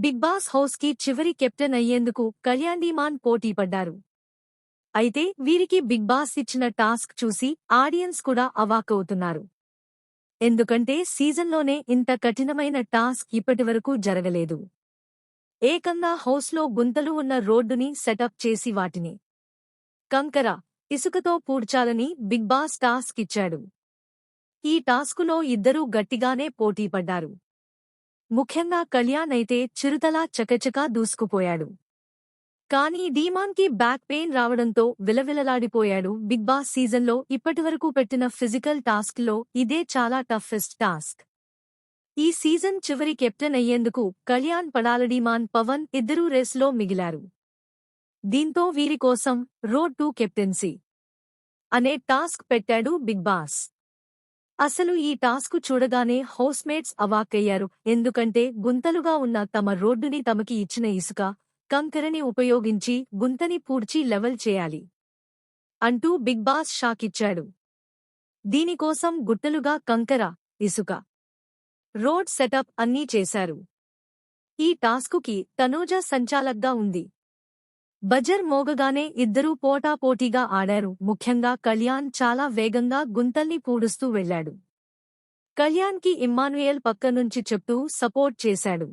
Big boss house కి చివరి captain అయ్యేందుకు కళ్యాణ్ డీమాన్ పోటీ పడ్డారు. అయితే వీరికి బిగ్ బాస్ ఇచ్చిన టాస్క్ చూసి ఆడియన్స్ కూడా అవాక్కవుతున్నారు. ఎందుకంటే సీజన్లోనే ఇంత కఠినమైన టాస్క్ ఇప్పటివరకు జరగలేదు. ఏకంగా హౌస్లో గుంతలు ఉన్న రోడ్డుని సెటప్ చేసి వాటిని కంకర, ఇసుకతో పూడ్చాలని బిగ్ బాస్ టాస్క్ ఇచ్చాడు. ఈ టాస్కులో ఇద్దరూ గట్టిగానే పోటీపడ్డారు. ముఖ్యంగా కళ్యాణ్ అయితే చిరుతలా చకచకా దూసుకుపోయాడు. కానీ డీమాన్కి బ్యాక్ పెయిన్ రావడంతో విలవిలలాడిపోయాడు. బిగ్ బాస్ సీజన్లో ఇప్పటివరకు పెట్టిన ఫిజికల్ టాస్క్లో ఇదే చాలా టఫెస్ట్ టాస్క్. ఈ సీజన్ చివరి కెప్టెన్ అయ్యేందుకు కళ్యాణ్ పడాల పవన్ ఇద్దరూ రేసులో మిగిలారు. దీంతో వీరి కోసం రోడ్ టు కెప్టెన్సీ అనే టాస్క్ పెట్టాడు బిగ్ బాస్. అసలు ఈ టాస్కు చూడగానే హౌస్మేట్స్ అవాక్కయ్యారు. ఎందుకంటే గుంతలుగా ఉన్న తమ రోడ్డుని తమకి ఇచ్చిన ఇసుక, కంకరని ఉపయోగించి గుంతని పూడ్చి లెవెల్ చేయాలి అంటూ బిగ్ బాస్ షాకిచ్చాడు. దీనికోసం గుట్టలుగా కంకర, ఇసుక, రోడ్ సెటప్ అన్నీ చేశారు. ఈ టాస్కుకి తనూజ సంచాలక్గా ఉంది. బజర్ మోగగానే ఇద్దరూ పోటాపోటీగా ఆడారు. ముఖ్యంగా కళ్యాణ్ చాలా వేగంగా గుంతల్ని పూడుస్తూ వెళ్లాడు. కళ్యాణ్కి ఇమ్మాన్యుయేల్ పక్క నుంచి చెప్తూ సపోర్ట్ చేశాడు.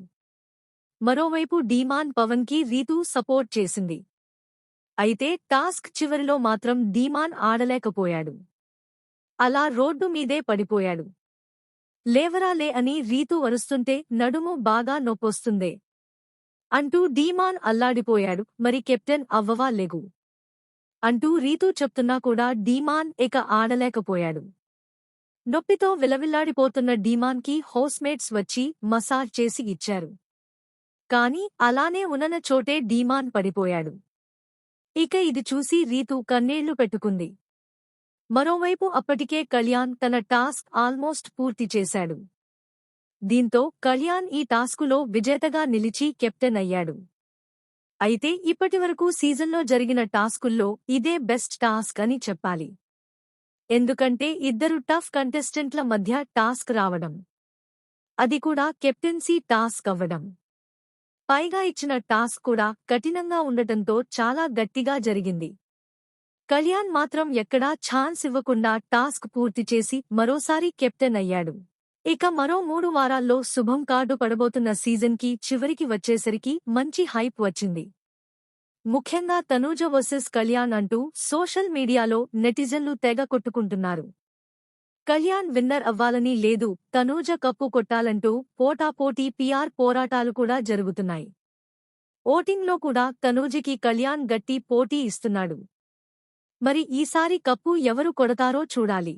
మరోవైపు డీమాన్ పవన్కి రీతూ సపోర్ట్ చేసింది. అయితే టాస్క్ చివరిలో మాత్రం డీమాన్ ఆడలేకపోయాడు. అలా రోడ్డు మీదే పడిపోయాడు. లేవరాలే అని రీతూ అరుస్తుంటే నడుము బాగా నొప్పొస్తుందే అంటూ డీమాన్ అల్లాడిపోయాడు. మరి కెప్టెన్ అవ్వవా లెగు అంటూ రీతూ చెప్తున్నా కూడా డీమాన్ ఇక ఆడలేకపోయాడు. నొప్పితో విలవిల్లాడిపోతున్న డీమాన్కి హౌస్మేట్స్ వచ్చి మసాజ్ చేసి ఇచ్చారు. కాని అలానే ఉన్న చోటే డీమాన్ పడిపోయాడు. ఇక ఇది చూసి రీతూ కన్నీళ్లు పెట్టుకుంది. మరోవైపు అప్పటికే కళ్యాణ్ తన టాస్క్ ఆల్మోస్ట్ పూర్తి చేశాడు. దీంతో కళ్యాణ్ ఈ టాస్కులో విజేతగా నిలిచి కెప్టెన్ అయ్యాడు. అయితే ఇప్పటివరకు సీజన్లో జరిగిన టాస్కుల్లో ఇదే బెస్ట్ టాస్క్ అని చెప్పాలి. ఎందుకంటే ఇద్దరు టఫ్ కంటెస్టెంట్ల మధ్య టాస్క్ రావడం, అది కూడా కెప్టెన్సీ టాస్క్ అవ్వడం, పైగా ఇచ్చిన టాస్క్ కూడా కఠినంగా ఉండటంతో చాలా గట్టిగా జరిగింది. కళ్యాణ్ మాత్రం ఎక్కడా ఛాన్స్ ఇవ్వకుండా టాస్క్ పూర్తి చేసి మరోసారి కెప్టెన్ అయ్యాడు. ఇక మరో 3 వారాల్లో శుభం కార్డు పడబోతున్న సీజన్కి చివరికి వచ్చేసరికి మంచి హైప్ వచ్చింది. ముఖ్యంగా తనూజ వర్సెస్ కళ్యాణ్ అంటూ సోషల్ మీడియాలో నెటిజన్లు తెగ కొట్టుకుంటున్నారు. కళ్యాణ్ విన్నర్ అవ్వాలని లేదు, తనూజ కప్పు కొట్టాలంటూ పోటాపోటీ PR పోరాటాలు కూడా జరుగుతున్నాయి. ఓటింగ్లో కూడా తనూజకి కళ్యాణ్ గట్టి పోటీ ఇస్తున్నాడు. మరి ఈసారి కప్పు ఎవరు కొడతారో చూడాలి.